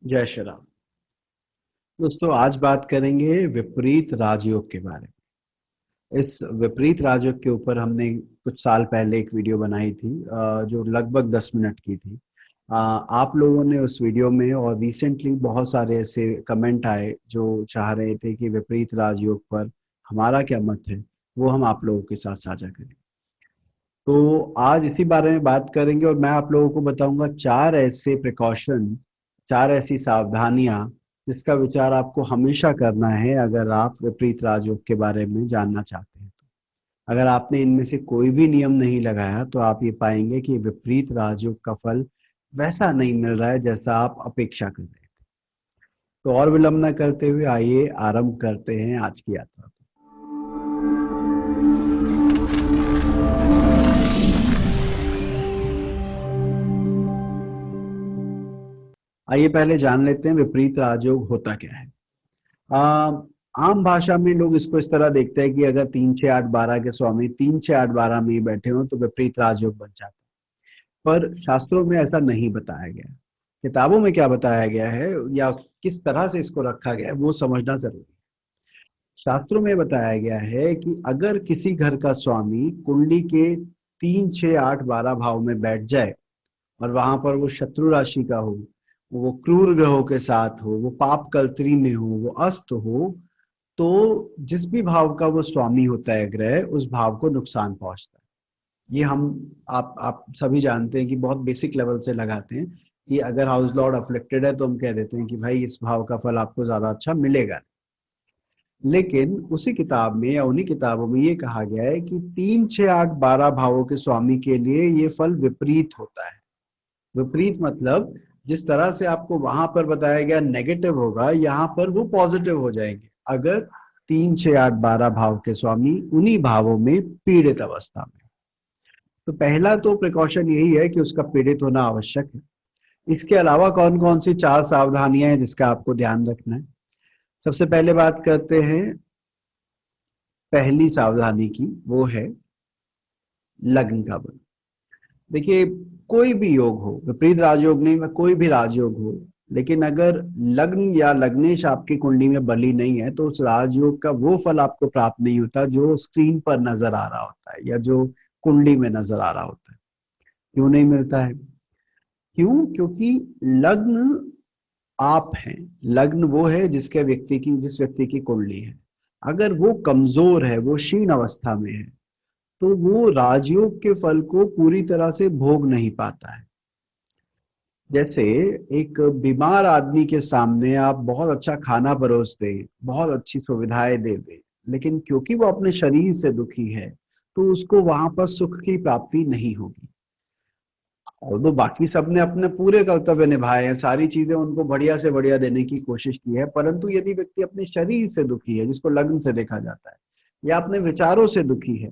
जय श्री राम। दोस्तों, आज बात करेंगे विपरीत राजयोग के बारे में। इस विपरीत राजयोग के ऊपर हमने कुछ साल पहले एक वीडियो बनाई थी, जो लगभग 10 मिनट की थी। आप लोगों ने उस वीडियो में और रिसेंटली बहुत सारे ऐसे कमेंट आए जो चाह रहे थे कि विपरीत राजयोग पर हमारा क्या मत है, वो हम आप लोगों के साथ साझा करें। तो आज इसी बारे में बात करेंगे और मैं आप लोगों को बताऊंगा चार ऐसे प्रिकॉशन, चार ऐसी सावधानियां जिसका विचार आपको हमेशा करना है अगर आप विपरीत राजयोग के बारे में जानना चाहते हैं। तो अगर आपने इनमें से कोई भी नियम नहीं लगाया तो आप ये पाएंगे कि विपरीत राजयोग का फल वैसा नहीं मिल रहा है जैसा आप अपेक्षा कर रहे थे। तो और विलंब न करते हुए आइए आरंभ करते हैं आज की यात्रा। आइए पहले जान लेते हैं विपरीत राजयोग होता क्या है। आ, आम भाषा में लोग इसको इस तरह देखते हैं कि अगर 3 6 8 12 के स्वामी 3 6 8 12 में ही बैठे हो तो विपरीत राजयोग बन जाता है। पर शास्त्रों में ऐसा नहीं बताया गया। किताबों में क्या बताया गया है या किस तरह से इसको रखा गया है वो समझना जरूरी है। शास्त्रों में बताया गया है कि अगर किसी घर का स्वामी कुंडली के 3 6 8 12 भाव में बैठ जाए और वहां पर वो शत्रु राशि का हो, वो क्रूर ग्रहों के साथ हो, वो पाप कलत्री में हो, वो अस्त हो, तो जिस भी भाव का वो स्वामी होता है ग्रह, उस भाव को नुकसान पहुंचता है। ये हम आप सभी जानते हैं कि बहुत बेसिक लेवल से लगाते हैं कि अगर हाउस लॉर्ड अफ्लिक्टेड है तो हम कह देते हैं कि भाई इस भाव का फल आपको ज्यादा अच्छा मिलेगा। लेकिन उसी किताब में या उन्हीं किताबों में ये कहा गया है कि 3 6 8 12 भावों के स्वामी के लिए ये फल विपरीत होता है। विपरीत मतलब जिस तरह से आपको वहां पर बताया गया नेगेटिव होगा, यहाँ पर वो पॉजिटिव हो जाएंगे अगर 3 6 8 12 भाव के स्वामी उन्हीं भावों में पीड़ित अवस्था में। तो पहला तो प्रिकॉशन यही है कि उसका पीड़ित होना आवश्यक है। इसके अलावा कौन कौन सी चार सावधानियां हैं जिसका आपको ध्यान रखना है। सबसे पहले बात करते हैं पहली सावधानी की, वो है लग्न का बल। देखिए, कोई भी योग हो, विपरीत राजयोग नहीं, में कोई भी राजयोग हो, लेकिन अगर लग्न या लग्नेश आपकी कुंडली में बली नहीं है तो उस राजयोग का वो फल आपको प्राप्त नहीं होता जो स्क्रीन पर नजर आ रहा होता है या जो कुंडली में नजर आ रहा होता है। क्यों नहीं मिलता है? क्यों? क्योंकि लग्न आप हैं। लग्न वो है जिस व्यक्ति की कुंडली है। अगर वो कमजोर है, वो क्षीण अवस्था में है, तो वो राजयोग के फल को पूरी तरह से भोग नहीं पाता है। जैसे एक बीमार आदमी के सामने आप बहुत अच्छा खाना परोस दें, बहुत अच्छी सुविधाएं दे दें, लेकिन क्योंकि वो अपने शरीर से दुखी है तो उसको वहां पर सुख की प्राप्ति नहीं होगी। और तो बाकी सबने अपने पूरे कर्तव्य निभाए हैं, सारी चीजें उनको बढ़िया से बढ़िया देने की कोशिश की है, परंतु यदि व्यक्ति अपने शरीर से दुखी है, जिसको लग्न से देखा जाता है, या अपने विचारों से दुखी है,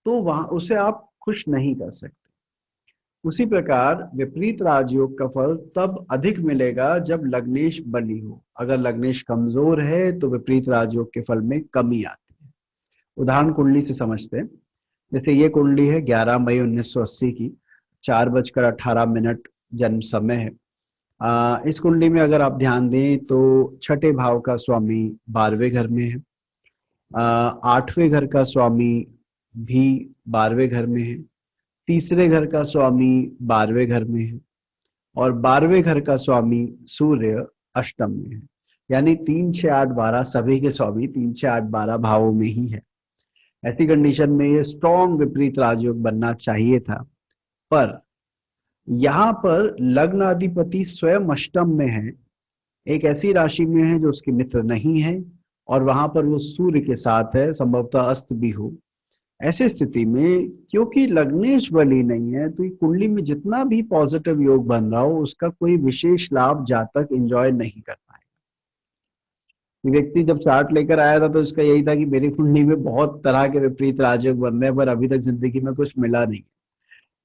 तो वहां उसे आप खुश नहीं कर सकते। उसी प्रकार विपरीत राजयोग का फल तब अधिक मिलेगा जब लग्नेश बली हो। अगर लग्नेश कमजोर है तो विपरीत राजयोग के फल में कमी आती है। उदाहरण कुंडली से समझते हैं। जैसे ये कुंडली है 11 मई 1980 की, 4:18 जन्म समय है। इस कुंडली में अगर आप ध्यान दें तो छठे भाव का स्वामी 12वें घर में है। 8वें घर का स्वामी भी 12वें घर में है। तीसरे घर का स्वामी 12वें घर में है। और 12वें घर का स्वामी सूर्य अष्टम में है। यानी 3 6 8 12 सभी के स्वामी 3 6 8 12 भावों में ही है। ऐसी कंडीशन में ये स्ट्रॉन्ग विपरीत राजयोग बनना चाहिए था। पर यहाँ पर लग्नाधिपति स्वयं अष्टम में है, एक ऐसी राशि में है जो उसके मित्र नहीं है, और वहां पर वो सूर्य के साथ है, संभवतः अस्त भी हो। ऐसी स्थिति में क्योंकि लग्नेश बली नहीं है तो ये कुंडली में जितना भी पॉजिटिव योग बन रहा हो उसका कोई विशेष लाभ जातक एंजॉय नहीं कर पाएगा। ये व्यक्ति जब चार्ट लेकर आया था तो इसका यही था कि मेरी कुंडली में बहुत तरह के विपरीत राजयोग बन रहे हैं पर अभी तक जिंदगी में कुछ मिला नहीं।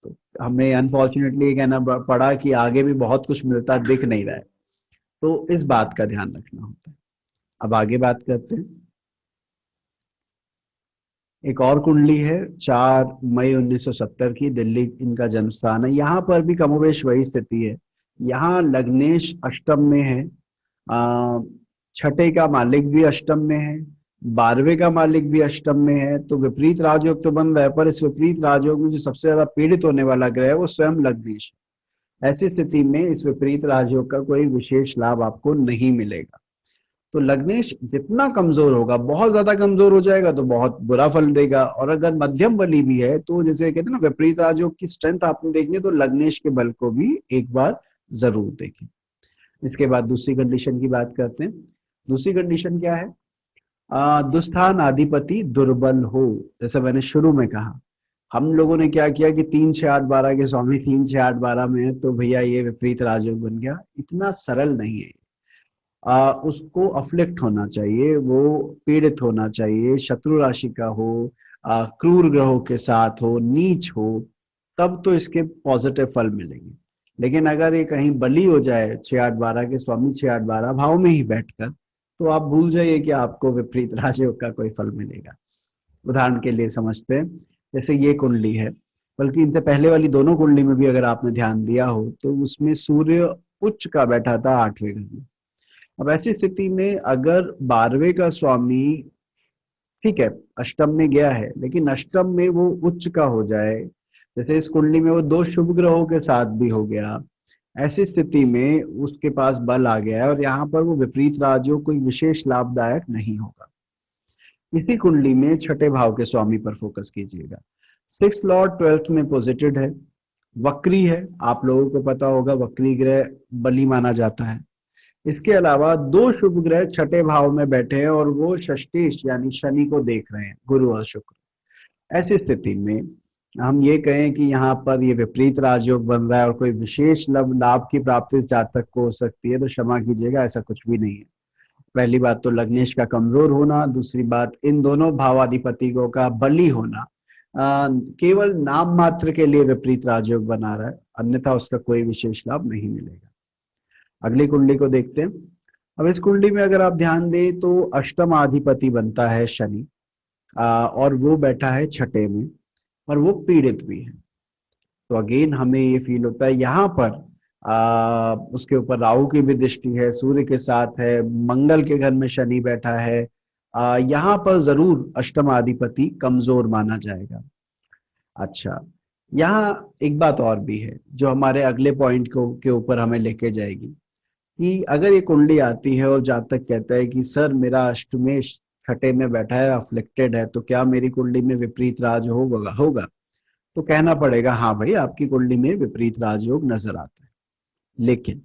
तो हमें अनफॉर्चुनेटली ये कहना पड़ा कि आगे भी बहुत कुछ मिलता दिख नहीं रहा है। तो इस बात का ध्यान रखना होता है। अब आगे बात करते हैं। एक और कुंडली है 4 मई 1970 की, दिल्ली इनका जन्म स्थान है। यहाँ पर भी कमोवेश वही स्थिति है। यहाँ लग्नेश अष्टम में है, छठे का मालिक भी अष्टम में है, 12वें का मालिक भी अष्टम में है, तो विपरीत राजयोग तो बन रहा है, पर इस विपरीत राजयोग में जो सबसे ज्यादा पीड़ित होने वाला ग्रह है वो स्वयं लग्नेश है। ऐसी स्थिति में इस विपरीत राजयोग का कोई विशेष लाभ आपको नहीं मिलेगा। तो लग्नेश जितना कमजोर होगा, बहुत ज्यादा कमजोर हो जाएगा तो बहुत बुरा फल देगा, और अगर मध्यम बली भी है तो जैसे कहते हैं ना विपरीत राजयोग की स्ट्रेंथ आपने देखनी है, तो लग्नेश के बल को भी एक बार जरूर देखें। इसके बाद दूसरी कंडीशन की बात करते हैं। दूसरी कंडीशन क्या है? दुस्थान अधिपति दुर्बल हो। जैसे मैंने शुरू में कहा, हम लोगों ने क्या किया कि 3 6 8 12 के स्वामी 3 6 8 12 में है तो भैया ये विपरीत राजयोग बन गया। इतना सरल नहीं है। उसको अफ्लिक्ट होना चाहिए, वो पीड़ित होना चाहिए, शत्रु राशि का हो, क्रूर ग्रहों के साथ हो, नीच हो, तब तो इसके पॉजिटिव फल मिलेंगे। लेकिन अगर ये कहीं बली हो जाए 6 8 12 के स्वामी 6 8 12 भाव में ही बैठकर, तो आप भूल जाइए कि आपको विपरीत राजयोग का कोई फल मिलेगा। उदाहरण के लिए समझते हैं, जैसे ये कुंडली है, बल्कि इनसे पहले वाली दोनों कुंडली में भी अगर आपने ध्यान दिया हो तो उसमें सूर्य उच्च का बैठा था 8वें घर में। अब ऐसी स्थिति में अगर 12वें का स्वामी, ठीक है, अष्टम में गया है, लेकिन अष्टम में वो उच्च का हो जाए, जैसे इस कुंडली में वो 2 शुभ ग्रहों के साथ भी हो गया, ऐसी स्थिति में उसके पास बल आ गया है और यहाँ पर वो विपरीत राजयोग कोई विशेष लाभदायक नहीं होगा। इसी कुंडली में छठे भाव के स्वामी पर फोकस कीजिएगा। 6 लॉर्ड 12th में पोजिटेड है, वक्री है, आप लोगों को पता होगा वक्री ग्रह बली माना जाता है। इसके अलावा 2 शुभ ग्रह छठे भाव में बैठे हैं और वो षष्टेश यानी शनि को देख रहे हैं, गुरु और शुक्र। ऐसी स्थिति में हम ये कहें कि यहाँ पर ये विपरीत राजयोग बन रहा है और कोई विशेष लाभ की प्राप्ति इस जातक को हो सकती है, तो क्षमा कीजिएगा, ऐसा कुछ भी नहीं है। पहली बात तो लग्नेश का कमजोर होना, दूसरी बात इन दोनों भावाधिपतियों का बली होना केवल नाम मात्र के लिए विपरीत राजयोग बना रहा है, अन्यथा उसका कोई विशेष लाभ नहीं मिलेगा। अगली कुंडली को देखते हैं। अब इस कुंडली में अगर आप ध्यान दें तो अष्टम अधिपति बनता है शनि, और वो बैठा है छठे में और वो पीड़ित भी है। तो अगेन हमें ये फील होता है यहाँ पर उसके ऊपर राहु की भी दृष्टि है, सूर्य के साथ है, मंगल के घर में शनि बैठा है, यहाँ पर जरूर अष्टम अधिपति कमजोर माना जाएगा। अच्छा, यहाँ एक बात और भी है जो हमारे अगले पॉइंट को के ऊपर हमें लेके जाएगी, कि अगर ये कुंडली आती है और जातक कहता है कि सर मेरा अष्टमेश छठे में बैठा है, अफ्लिक्टेड है, तो क्या मेरी कुंडली में विपरीत राजयोग होगा? तो कहना पड़ेगा हाँ भाई, आपकी कुंडली में विपरीत राजयोग नजर आता है। लेकिन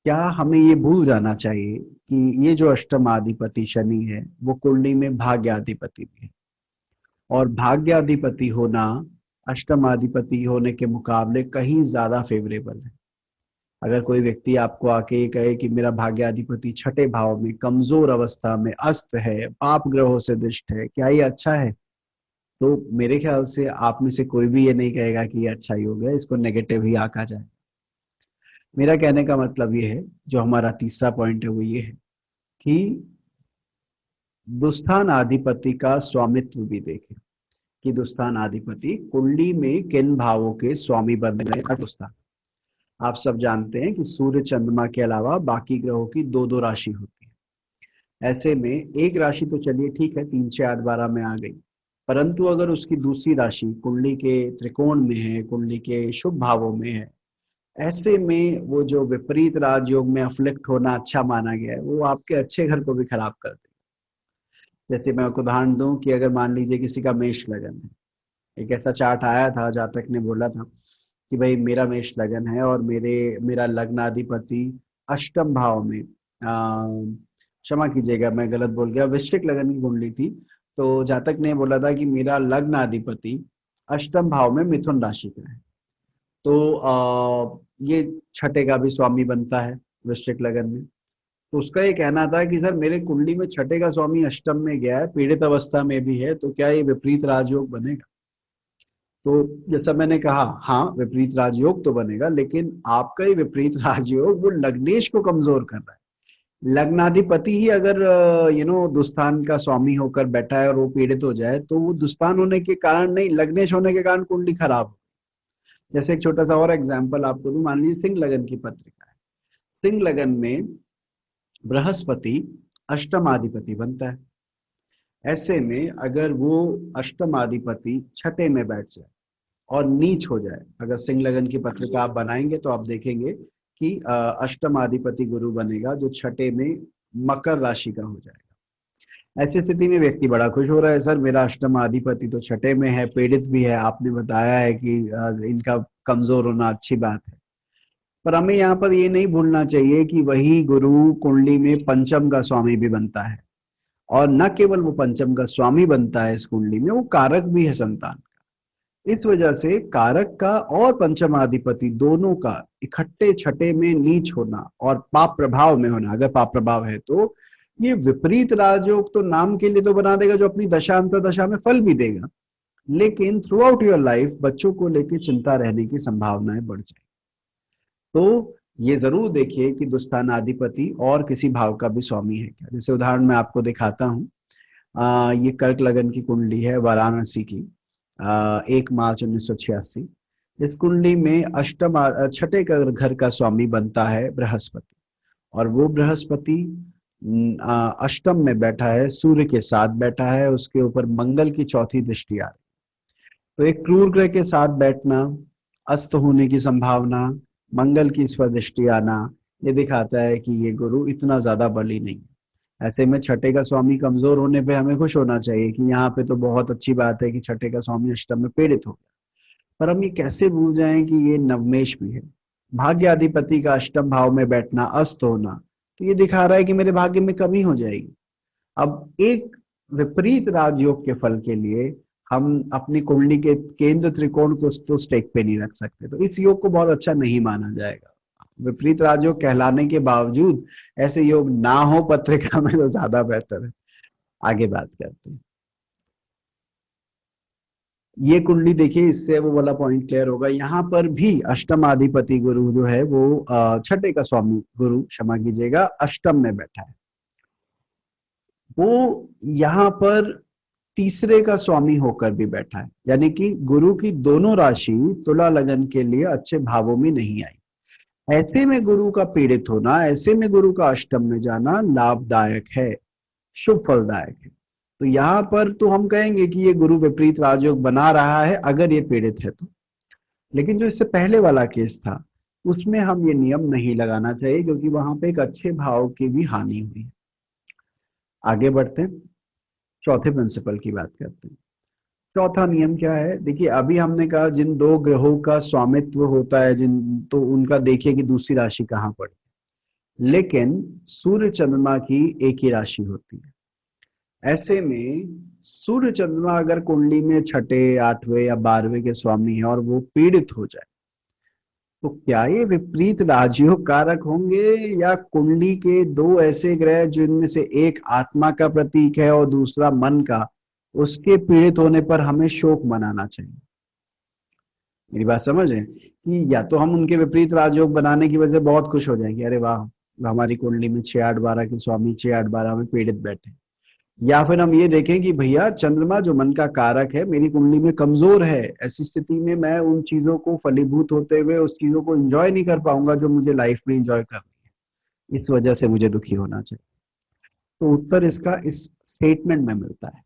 क्या हमें ये भूल जाना चाहिए कि ये जो अष्टमाधिपति शनि है वो कुंडली में भाग्याधिपति भी है, और भाग्याधिपति होना अष्टमाधिपति होने के मुकाबले कहीं ज्यादा फेवरेबल है। अगर कोई व्यक्ति आपको आके ये कहे कि मेरा भाग्याधिपति छठे भाव में कमजोर अवस्था में अस्त है, पाप ग्रहों से दृष्ट है, क्या ये अच्छा है? तो मेरे ख्याल से आप में से कोई भी ये नहीं कहेगा कि ये अच्छा योग है, इसको नेगेटिव ही आका जाए। मेरा कहने का मतलब ये है, जो हमारा तीसरा पॉइंट है वो ये है कि दुस्थान अधिपति का स्वामित्व भी देखें, कि दुस्थान अधिपति कुंडली में किन भावों के स्वामी बन रहे हैं। दुस्थान आप सब जानते हैं कि सूर्य चंद्रमा के अलावा बाकी ग्रहों की 2 2 राशि होती है। ऐसे में एक राशि तो चलिए ठीक है 3 6 8 12 में आ गई, परंतु अगर उसकी दूसरी राशि कुंडली के त्रिकोण में है, कुंडली के शुभ भावों में है, ऐसे में वो जो विपरीत राजयोग में अफ्लिक्ट होना अच्छा माना गया है वो आपके अच्छे घर को भी खराब कर देगा। जैसे मैं आपको उदाहरण दूं कि अगर मान लीजिए किसी का मेष लगन है, एक ऐसा चार्ट आया था, जातक ने बोला था कि भाई मेरा मेष लगन है और मेरा लग्नाधिपति अष्टम भाव में, क्षमा कीजिएगा मैं गलत बोल गया, वृश्चिक लगन की कुंडली थी। तो जातक ने बोला था कि मेरा लग्नाधिपति अष्टम भाव में मिथुन राशि का है, तो ये छठे का भी स्वामी बनता है वृश्चिक लगन में। तो उसका ये कहना था कि सर मेरे कुंडली में छठे का स्वामी अष्टम में गया है, पीड़ित अवस्था में भी है, तो क्या ये विपरीत राजयोग बनेगा? तो जैसा मैंने कहा, हाँ विपरीत राजयोग तो बनेगा, लेकिन आपका ही विपरीत राजयोग वो लग्नेश को कमजोर कर रहा है। लग्नाधिपति ही अगर दुस्थान का स्वामी होकर बैठा है और वो पीड़ित हो जाए, तो वो दुस्थान होने के कारण नहीं, लग्नेश होने के कारण कुंडली खराब हो। जैसे एक छोटा सा और एग्जाम्पल आपको दूं, मान लीजिए सिंह लगन की पत्रिका है। सिंह लगन में बृहस्पति अष्टमाधिपति बनता है। ऐसे में अगर वो अष्टमाधिपति छठे में बैठ जाए और नीच हो जाए, अगर सिंह लगन की पत्रिका आप बनाएंगे तो आप देखेंगे कि अष्टमाधिपति गुरु बनेगा जो छठे में मकर राशि का हो जाएगा। ऐसी स्थिति में व्यक्ति बड़ा खुश हो रहा है, सर मेरा अष्टमाधिपति तो छठे में है, पीड़ित भी है, आपने बताया है कि इनका कमजोर होना अच्छी बात है। पर हमें यहाँ पर ये नहीं भूलना चाहिए कि वही गुरु कुंडली में पंचम का स्वामी भी बनता है, और न केवल वो पंचम का स्वामी बनता है इस कुंडली में, वो कारक भी है संतान का। इस वजह से कारक का और पंचमाधिपति दोनों का इकट्ठे छठे में नीच होना और पाप प्रभाव में होना, अगर पाप प्रभाव है तो ये विपरीत राजयोग तो नाम के लिए तो बना देगा, जो अपनी दशा अंतर दशा में फल भी देगा, लेकिन थ्रू आउट योर लाइफ बच्चों को लेकर चिंता रहने की संभावनाएं बढ़ जाएगी। तो ये जरूर देखिए कि दुस्थानाधिपति और किसी भाव का भी स्वामी है क्या। जैसे उदाहरण मैं आपको दिखाता हूँ, ये कर्क लगन की कुंडली है वाराणसी की, 1 मार्च 1986। इस कुंडली में अष्टम छठे का घर का स्वामी बनता है बृहस्पति, और वो बृहस्पति अष्टम में बैठा है, सूर्य के साथ बैठा है, उसके ऊपर मंगल की चौथी दृष्टि आ रही। तो एक क्रूर ग्रह के साथ बैठना, अस्त होने की संभावना, मंगल की स्वदृष्टि आना, ये दिखाता है कि ये गुरु इतना ज्यादा बली नहीं है। ऐसे में छठे का स्वामी कमजोर होने पे हमें खुश होना चाहिए कि यहाँ पे तो बहुत अच्छी बात है कि छठे का स्वामी अष्टम में पीड़ित हो गया। पर हम ये कैसे भूल जाएं कि ये नवमेश भी है। भाग्याधिपति का अष्टम भाव में बैठना, अस्त होना, तो ये दिखा रहा है कि मेरे भाग्य में कमी हो जाएगी। अब एक विपरीत राजयोग के फल के लिए हम अपनी कुंडली के केंद्र त्रिकोण को तो स्टेक पे नहीं रख सकते, तो इस योग को बहुत अच्छा नहीं माना जाएगा। विपरीत राजयोग कहलाने के बावजूद ऐसे योग ना हो पत्रिका में तो ज्यादा बेहतर है। आगे बात करते हैं। ये कुंडली देखिए, इससे वो वाला पॉइंट क्लियर होगा। यहाँ पर भी अष्टमाधिपति गुरु जो है वो छठे का स्वामी गुरु, क्षमा कीजिएगा, अष्टम में बैठा है। वो यहाँ पर तीसरे का स्वामी होकर भी बैठा है, यानी कि गुरु की दोनों राशि तुला लगन के लिए अच्छे भावों में नहीं आई। ऐसे में गुरु का पीड़ित होना, ऐसे में गुरु का अष्टम में जाना लाभदायक है, शुभ फलदायक है। तो यहाँ पर तो हम कहेंगे कि ये गुरु विपरीत राजयोग बना रहा है अगर ये पीड़ित है तो। लेकिन जो इससे पहले वाला केस था उसमें हम ये नियम नहीं लगाना चाहिए, क्योंकि वहां पे एक अच्छे भाव की भी हानि हुई। आगे बढ़ते हैं, चौथे प्रिंसिपल की बात करते हैं। चौथा नियम क्या है, देखिए अभी हमने कहा जिन दो ग्रहों का स्वामित्व होता है, जिन तो उनका देखिए कि दूसरी राशि कहाँ पड़ी, लेकिन सूर्य चंद्रमा की एक ही राशि होती है। ऐसे में सूर्य चंद्रमा अगर कुंडली में छठे, आठवें या 12वें के स्वामी है और वो पीड़ित हो जाए, तो क्या ये विपरीत राजयोग कारक होंगे, या कुंडली के दो ऐसे ग्रह जिनमें से एक आत्मा का प्रतीक है और दूसरा मन का, उसके पीड़ित होने पर हमें शोक मनाना चाहिए। मेरी बात समझ है कि या तो हम उनके विपरीत राजयोग बनाने की वजह से बहुत खुश हो जाएंगे, अरे वाह हमारी कुंडली में 6 8 12 के स्वामी 6 8 12 में पीड़ित बैठे, या फिर हम ये देखें कि भैया चंद्रमा जो मन का कारक है मेरी कुंडली में कमजोर है, ऐसी स्थिति में मैं उन चीजों को फलीभूत होते हुए उस चीजों को एंजॉय नहीं कर पाऊंगा जो मुझे लाइफ में एंजॉय करनी है, इस वजह से मुझे दुखी होना चाहिए। तो उत्तर इसका इस स्टेटमेंट में मिलता है।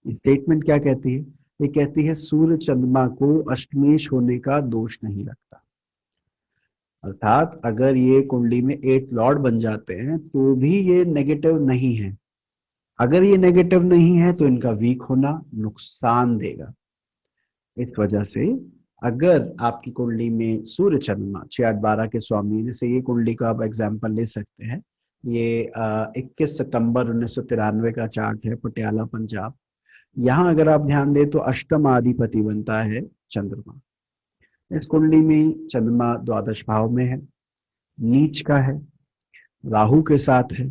स्टेटमेंट क्या कहती है, ये कहती है सूर्य चंद्रमा को अष्टमेश होने का दोष नहीं लगता। अर्थात अगर ये कुंडली में 8 लॉर्ड बन जाते हैं तो भी ये नेगेटिव नहीं है। अगर ये नेगेटिव नहीं है तो इनका वीक होना नुकसान देगा। इस वजह से अगर आपकी कुंडली में सूर्य चंद्रमा 6 8 12 के स्वामी, जैसे ये कुंडली का आप एग्जाम्पल ले सकते हैं, ये 21 सितंबर 1993 का चार्ट है, पटियाला पंजाब। यहाँ अगर आप ध्यान दें तो अष्टमाधिपति बनता है चंद्रमा। इस कुंडली में चंद्रमा द्वादश भाव में है, नीच का है, राहु के साथ है,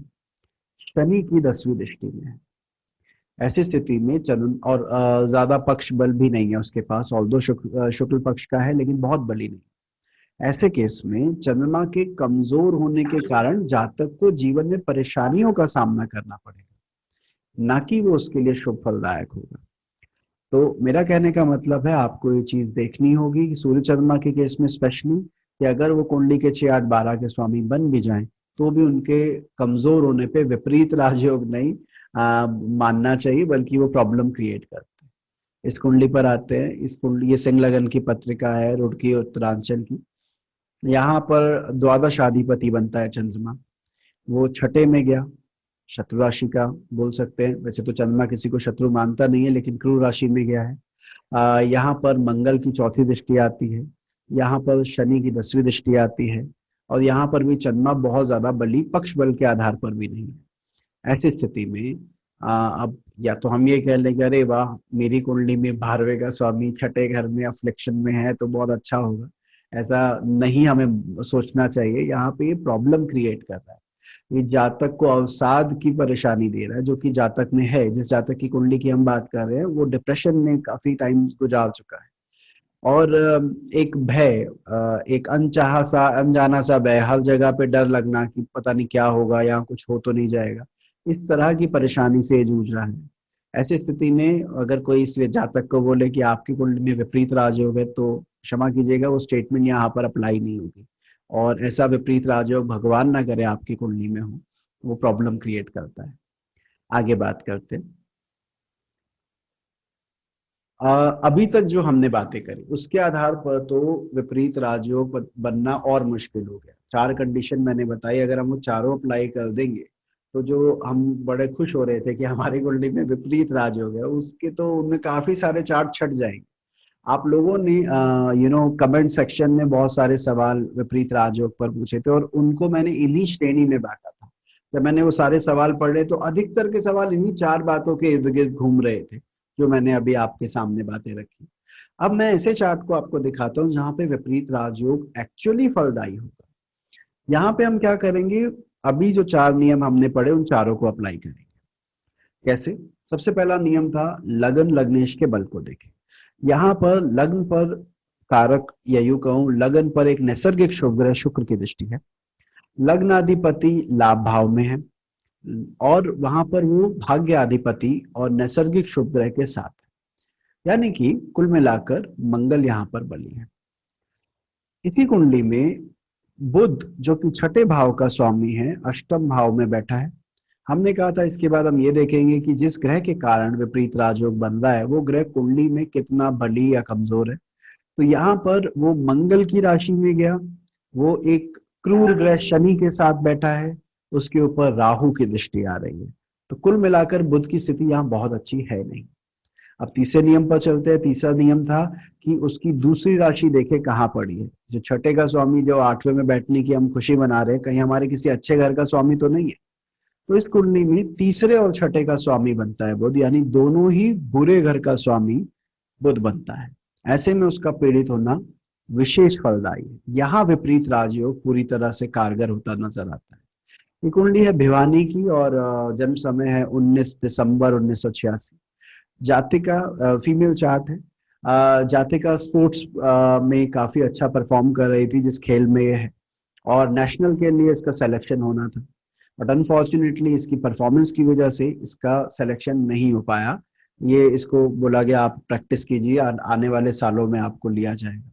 शनि की 10वीं दृष्टि में है। ऐसी स्थिति में चंद्र और ज्यादा पक्ष बल भी नहीं है उसके पास, ऑल्दो शुक्ल पक्ष का है लेकिन बहुत बली नहीं। ऐसे केस में चंद्रमा के कमजोर होने के कारण जातक को जीवन में परेशानियों का सामना करना पड़ेगा, ना कि वो उसके लिए शुभ फलदायक होगा। तो मेरा कहने का मतलब है आपको ये चीज देखनी होगी कि सूर्य चंद्रमा के केस में स्पेशली, कि अगर वो कुंडली के 6 8 12 के स्वामी बन भी जाएं तो भी उनके कमजोर होने पे विपरीत राजयोग नहीं मानना चाहिए, बल्कि वो प्रॉब्लम क्रिएट करते हैं। इस कुंडली पर आते हैं। इस कुंडली, ये सिंह लगन की पत्रिका है, रुड़की उत्तरांचल की। यहाँ पर द्वादश अधिपति बनता है चंद्रमा। वो छठे में गया, शत्रु राशि का बोल सकते हैं। वैसे तो चंद्रमा किसी को शत्रु मानता नहीं है, लेकिन क्रूर राशि में गया है। यहाँ पर मंगल की चौथी दृष्टि आती है, यहाँ पर शनि की 10वीं दृष्टि आती है, और यहाँ पर भी चंद्रमा बहुत ज्यादा बली पक्ष बल के आधार पर भी नहीं है। ऐसी स्थिति में अब या तो हम ये कह लें कि अरे वाह, मेरी कुंडली में 12वें का स्वामी छठे घर में अफ्लिक्शन में है तो बहुत अच्छा होगा। ऐसा नहीं हमें सोचना चाहिए। यहाँ पे ये प्रॉब्लम क्रिएट कर रहा है। ये जातक को अवसाद की परेशानी दे रहा है, जो कि जातक में है। जिस जातक की कुंडली की हम बात कर रहे हैं वो डिप्रेशन में काफी टाइम गुजार चुका है। और एक भय, एक अनचाहा सा अनजाना सा भय, हर जगह पे डर लगना कि पता नहीं क्या होगा, यहाँ कुछ हो तो नहीं जाएगा, इस तरह की परेशानी से जूझ रहा है। ऐसी स्थिति में अगर कोई इस जातक को बोले कि आपकी कुंडली में विपरीत राजयोग है, तो क्षमा कीजिएगा, वो स्टेटमेंट यहाँ पर अप्लाई नहीं होगी। और ऐसा विपरीत राजयोग भगवान ना करे आपकी कुंडली में हो, वो प्रॉब्लम क्रिएट करता है। आगे बात करते हैं। अभी तक जो हमने बातें करी उसके आधार पर तो विपरीत राजयोग बनना और मुश्किल हो गया। 4 कंडीशन मैंने बताई, अगर हम वो चारों अप्लाई कर देंगे तो जो हम बड़े खुश हो रहे थे कि हमारी कुंडली में विपरीत राजयोग है, उसके तो उनमें काफी सारे चार्ट छट जाएंगे। आप लोगों ने कमेंट सेक्शन में बहुत सारे सवाल विपरीत राजयोग पर पूछे थे, और उनको मैंने इन्हीं श्रेणी में बांटा था। जब मैंने वो सारे सवाल पढ़े तो अधिकतर के सवाल इन्हीं 4 बातों के इर्द गिर्द घूम रहे थे, जो मैंने अभी आपके सामने बातें रखी। अब मैं ऐसे चार्ट को आपको दिखाता हूँ जहाँ पे विपरीत राजयोग एक्चुअली फलदायी होगा। यहाँ पे हम क्या करेंगे, अभी जो 4 नियम हमने पढ़े उन चारों को अप्लाई करेंगे। कैसे? सबसे पहला नियम था लगन लग्नेश के बल को देखें। यहाँ पर लग्न पर कारक, या यूं कहूं लगन पर एक नैसर्गिक शुभ ग्रह शुक्र की दृष्टि है। लग्नाधिपति लाभ भाव में है, और वहां पर वो भाग्याधिपति और नैसर्गिक शुभ ग्रह के साथ है। यानी कि कुल मिलाकर मंगल यहाँ पर बली है। इसी कुंडली में बुध, जो कि छठे भाव का स्वामी है, अष्टम भाव में बैठा है। हमने कहा था इसके बाद हम ये देखेंगे कि जिस ग्रह के कारण विपरीत राजयोग बन रहा है वो ग्रह कुंडली में कितना बली या कमजोर है। तो यहाँ पर वो मंगल की राशि में गया, वो एक क्रूर ग्रह शनि के साथ बैठा है, उसके ऊपर राहु की दृष्टि आ रही है। तो कुल मिलाकर बुध की स्थिति यहाँ बहुत अच्छी है नहीं। अब तीसरे नियम पर चलते हैं। तीसरा नियम था कि उसकी दूसरी राशि देखे कहाँ पड़ी है। जो छठे का स्वामी जो 8वें में बैठने की हम खुशी मना रहे हैं, कहीं हमारे किसी अच्छे घर का स्वामी तो नहीं है। तो इस कुंडली में तीसरे और छठे का स्वामी बनता है बुध, यानी दोनों ही बुरे घर का स्वामी बुध बनता है। ऐसे में उसका पीड़ित होना विशेष फलदायी है। यहाँ विपरीत राजयोग पूरी तरह से कारगर होता नजर आता है। ये कुंडली है भिवानी की, और जन्म समय है 19 दिसंबर 1986। जातिका फीमेल चार्ट है। जातिका स्पोर्ट्स में काफी अच्छा परफॉर्म कर रही थी जिस खेल में ये है, और नेशनल के लिए इसका सिलेक्शन होना था, बट अनफॉर्चुनेटली इसकी परफॉर्मेंस की वजह से इसका सिलेक्शन नहीं हो पाया। ये इसको बोला गया आप प्रैक्टिस कीजिए, आने वाले सालों में आपको लिया जाएगा।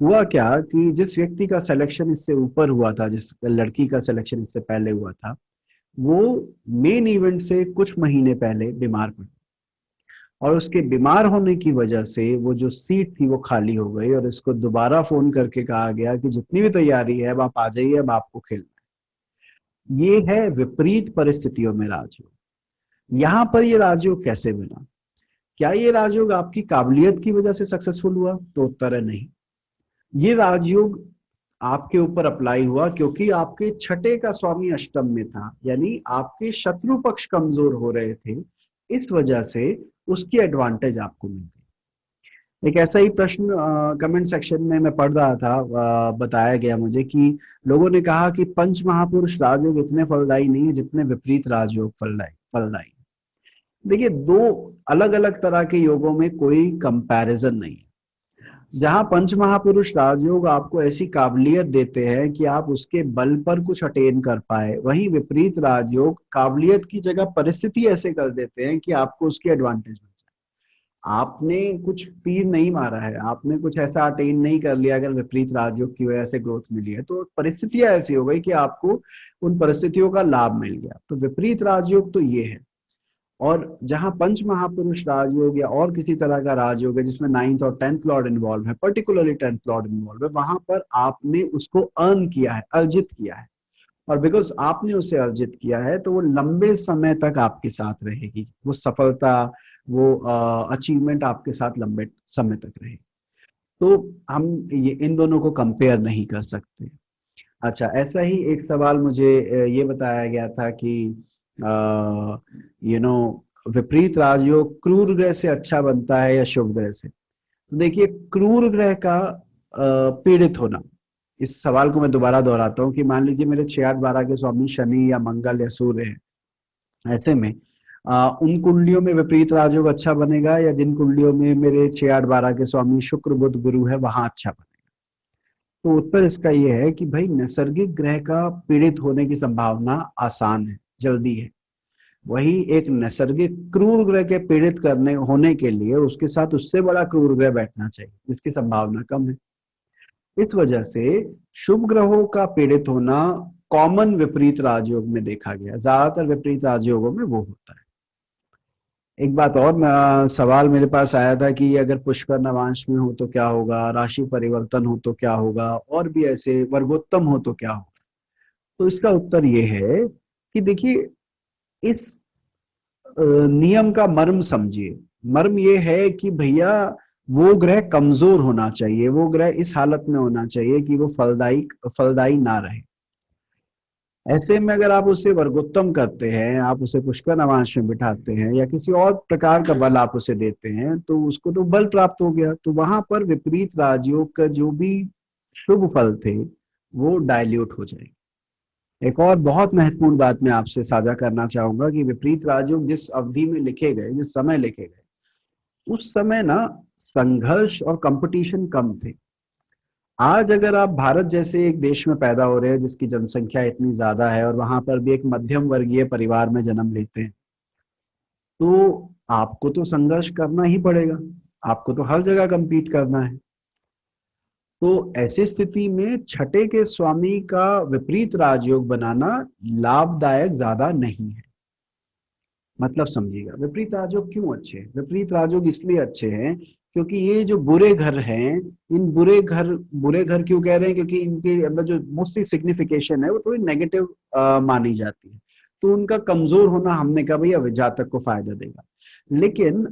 हुआ क्या कि जिस व्यक्ति का सिलेक्शन इससे ऊपर हुआ था, जिस लड़की का सिलेक्शन इससे पहले हुआ था, वो मेन इवेंट से कुछ महीने पहले बीमार पड़ी, और उसके बीमार होने की वजह से वो जो सीट थी वो खाली हो गई, और इसको दोबारा फोन करके कहा गया कि जितनी भी तैयारी है अब आप आ जाइए, अब आपको खेलना है। ये है विपरीत परिस्थितियों में राजयोग। यहाँ पर ये राजयोग कैसे बना? क्या ये राजयोग आपकी काबिलियत की वजह से सक्सेसफुल हुआ? तो उत्तर है नहीं। ये राजयोग आपके ऊपर अप्लाई हुआ क्योंकि आपके छठे का स्वामी अष्टम में था, यानी आपके शत्रु पक्ष कमजोर हो रहे थे, इस वजह से उसकी एडवांटेज आपको मिल गई। एक ऐसा ही प्रश्न कमेंट सेक्शन में मैं पढ़ रहा था, बताया गया मुझे कि लोगों ने कहा कि पंच महापुरुष राजयोग इतने फलदायी नहीं है जितने विपरीत राजयोग फलदायी। देखिए, दो अलग अलग तरह के योगों में कोई कंपैरिजन नहीं है। जहां पंच महापुरुष राजयोग आपको ऐसी काबिलियत देते हैं कि आप उसके बल पर कुछ अटेन कर पाए, वहीं विपरीत राजयोग काबिलियत की जगह परिस्थिति ऐसे कर देते हैं कि आपको उसकी एडवांटेज मिल जाए। आपने कुछ तीर नहीं मारा है, आपने कुछ ऐसा अटेन नहीं कर लिया अगर विपरीत राजयोग की वजह से ग्रोथ मिली है, तो परिस्थितियां ऐसी हो गई कि आपको उन परिस्थितियों का लाभ मिल गया। तो विपरीत राजयोग तो ये है। और जहां पंच महापुरुष राजयोग या और किसी तरह का राजयोग है जिसमें 9th और 10th लॉर्ड इन्वॉल्व है, पर्टिकुलरली 10th लॉर्ड इन्वॉल्व है, वहां पर आपने उसको अर्न किया है, अर्जित किया है। और बिकॉज आपने उसे अर्जित किया है तो वो लंबे समय तक आपके साथ रहेगी, वो सफलता, वो अचीवमेंट आपके साथ लंबे समय तक रहेगी। तो हम ये इन दोनों को कंपेयर नहीं कर सकते। अच्छा, ऐसा ही एक सवाल मुझे ये बताया गया था कि विपरीत राजयोग क्रूर ग्रह से अच्छा बनता है या शुभ ग्रह से। तो देखिए, क्रूर ग्रह का पीड़ित होना, इस सवाल को मैं दोबारा दोहराता हूँ कि मान लीजिए मेरे 6, 8, 12 के स्वामी शनि या मंगल या सूर्य है, ऐसे में उन कुंडलियों में विपरीत राजयोग अच्छा बनेगा या जिन कुंडलियों में मेरे 6, 8, 12 के स्वामी शुक्र बुध गुरु है वहां अच्छा बनेगा। तो उत्तर इसका ये है कि भाई नैसर्गिक ग्रह का पीड़ित होने की संभावना आसान है, जल्दी है। वही एक नैसर्गिक क्रूर ग्रह के पीड़ित करने होने के लिए उसके साथ उससे बड़ा क्रूर ग्रह बैठना चाहिए जिसकी संभावना कम है। इस वजह से शुभ ग्रहों का पीड़ित होना कॉमन विपरीत राजयोग में देखा गया, ज्यादातर विपरीत राजयोगों में वो होता है। एक बात और, सवाल मेरे पास आया था कि अगर पुष्कर नवांश में हो तो क्या होगा, राशि परिवर्तन हो तो क्या होगा, और भी ऐसे वर्गोत्तम हो तो क्या होगा। तो इसका उत्तर ये है कि देखिए, इस नियम का मर्म समझिए। मर्म ये है कि भैया वो ग्रह कमजोर होना चाहिए, वो ग्रह इस हालत में होना चाहिए कि वो फलदायी ना रहे। ऐसे में अगर आप उसे वर्गोत्तम करते हैं, आप उसे पुष्कर नवांश में बिठाते हैं या किसी और प्रकार का बल आप उसे देते हैं, तो उसको तो बल प्राप्त हो गया। तो वहां पर विपरीत राजयोग का जो भी शुभ फल थे वो डायल्यूट हो जाएंगे। एक और बहुत महत्वपूर्ण बात मैं आपसे साझा करना चाहूंगा कि विपरीत राजयोग जिस अवधि में लिखे गए, जिस समय लिखे गए, उस समय ना संघर्ष और कंपटीशन कम थे। आज अगर आप भारत जैसे एक देश में पैदा हो रहे हैं जिसकी जनसंख्या इतनी ज्यादा है और वहां पर भी एक मध्यम वर्गीय परिवार में जन्म लेते हैं, तो आपको तो संघर्ष करना ही पड़ेगा, आपको तो हर जगह compete करना है। तो ऐसी स्थिति में छठे के स्वामी का विपरीत राजयोग बनाना लाभदायक ज्यादा नहीं है। मतलब समझिएगा, विपरीत राजयोग क्यों अच्छे हैं? विपरीत राजयोग इसलिए अच्छे हैं क्योंकि ये जो बुरे घर हैं, इन बुरे घर क्यों कह रहे हैं, क्योंकि इनके अंदर जो मोस्टली सिग्निफिकेशन है वो थोड़ी नेगेटिव मानी जाती है। तो उनका कमजोर होना हमने कहा भैया जातक को फायदा देगा। लेकिन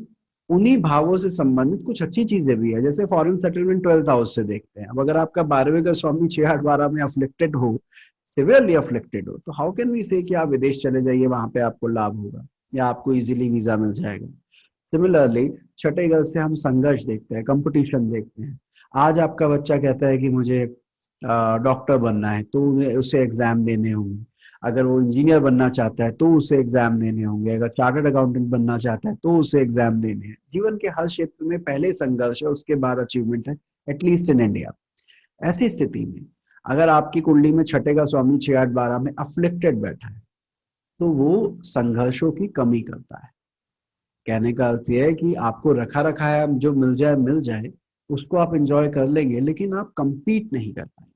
उन्हीं भावों से संबंधित कुछ अच्छी चीजें भी है, जैसे फॉरेन सेटलमेंट 12th हाउस से देखते हैं। अब अगर आपका 12वें का स्वामी 6, 8, 12 में अफ्लिक्टेड हो, सिवियरली अफ्लिक्टेड हो, तो हाउ कैन वी से कि आप विदेश चले जाइए, वहां पे आपको लाभ होगा या आपको इजीली वीजा मिल जाएगा। सिमिलरली छठे घर से हम संघर्ष देखते हैं, कंपटीशन देखते हैं। आज आपका बच्चा कहता है कि मुझे डॉक्टर बनना है तो उसे एग्जाम देने होंगे। अगर वो इंजीनियर बनना चाहता है तो उसे एग्जाम देने होंगे। अगर चार्टर्ड अकाउंटेंट बनना चाहता है तो उसे एग्जाम देने हैं। जीवन के हर क्षेत्र में पहले संघर्ष है, उसके बाद अचीवमेंट है, एटलीस्ट इन इंडिया। ऐसी स्थिति में अगर आपकी कुंडली में छठे का स्वामी 6, 8, 12 में अफ्लिक्टेड बैठा है तो वो संघर्षों की कमी करता है। कहने का अर्थ यह है कि आपको रखा रखा है, जो मिल जाए उसको आप एंजॉय कर लेंगे, लेकिन आप कंपीट नहीं कर पाएंगे।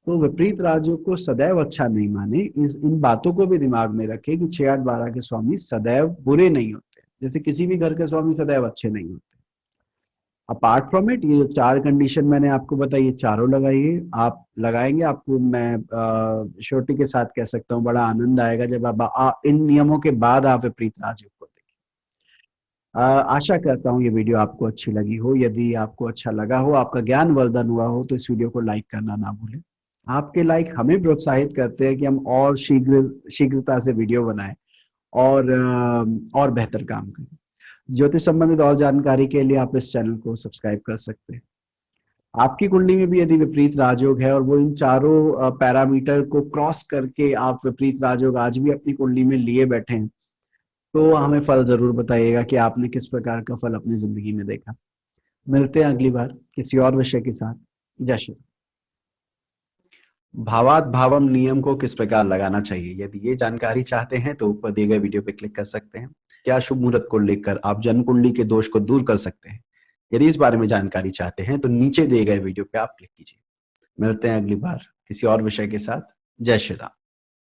तो विपरीत राजयोग को सदैव अच्छा नहीं माने। इन बातों को भी दिमाग में रखें कि 6, 8, 12 के स्वामी सदैव बुरे नहीं होते, जैसे किसी भी घर के स्वामी सदैव अच्छे नहीं होते। अपार्ट फ्रॉम इट, ये जो 4 कंडीशन मैंने आपको बताई, ये चारों लगाइए। आप लगाएंगे, आपको मैं श्योरिटी के साथ कह सकता हूँ बड़ा आनंद आएगा जब आप इन नियमों के बाद आप विपरीत राजयोग को देखें। आशा करता हूँ ये वीडियो आपको अच्छी लगी हो। यदि आपको अच्छा लगा हो, आपका ज्ञान वर्धन हुआ हो, तो इस वीडियो को लाइक करना ना भूलें। आपके लाइक हमें प्रोत्साहित करते हैं कि हम और शीघ्रता से वीडियो बनाएं और बेहतर काम करें। ज्योतिष संबंधित और जानकारी के लिए आप इस चैनल को सब्सक्राइब कर सकते हैं। आपकी कुंडली में भी यदि विपरीत राजयोग है और वो इन चारों पैरामीटर को क्रॉस करके आप विपरीत राजयोग आज भी अपनी कुंडली में लिए बैठे हैं, तो हमें फल जरूर बताइएगा कि आपने किस प्रकार का फल अपनी जिंदगी में देखा। मिलते हैं अगली बार किसी और विषय के साथ। जय श्री। भावात भावम नियम को किस प्रकार लगाना चाहिए, यदि ये जानकारी चाहते हैं तो ऊपर दिए गए वीडियो पे क्लिक कर सकते हैं। क्या शुभ मुहूर्त को लेकर आप जन्म कुंडली के दोष को दूर कर सकते हैं, यदि इस बारे में जानकारी चाहते हैं तो नीचे दिए गए वीडियो पे आप क्लिक कीजिए। मिलते हैं अगली बार किसी और विषय के साथ। जय श्री राम।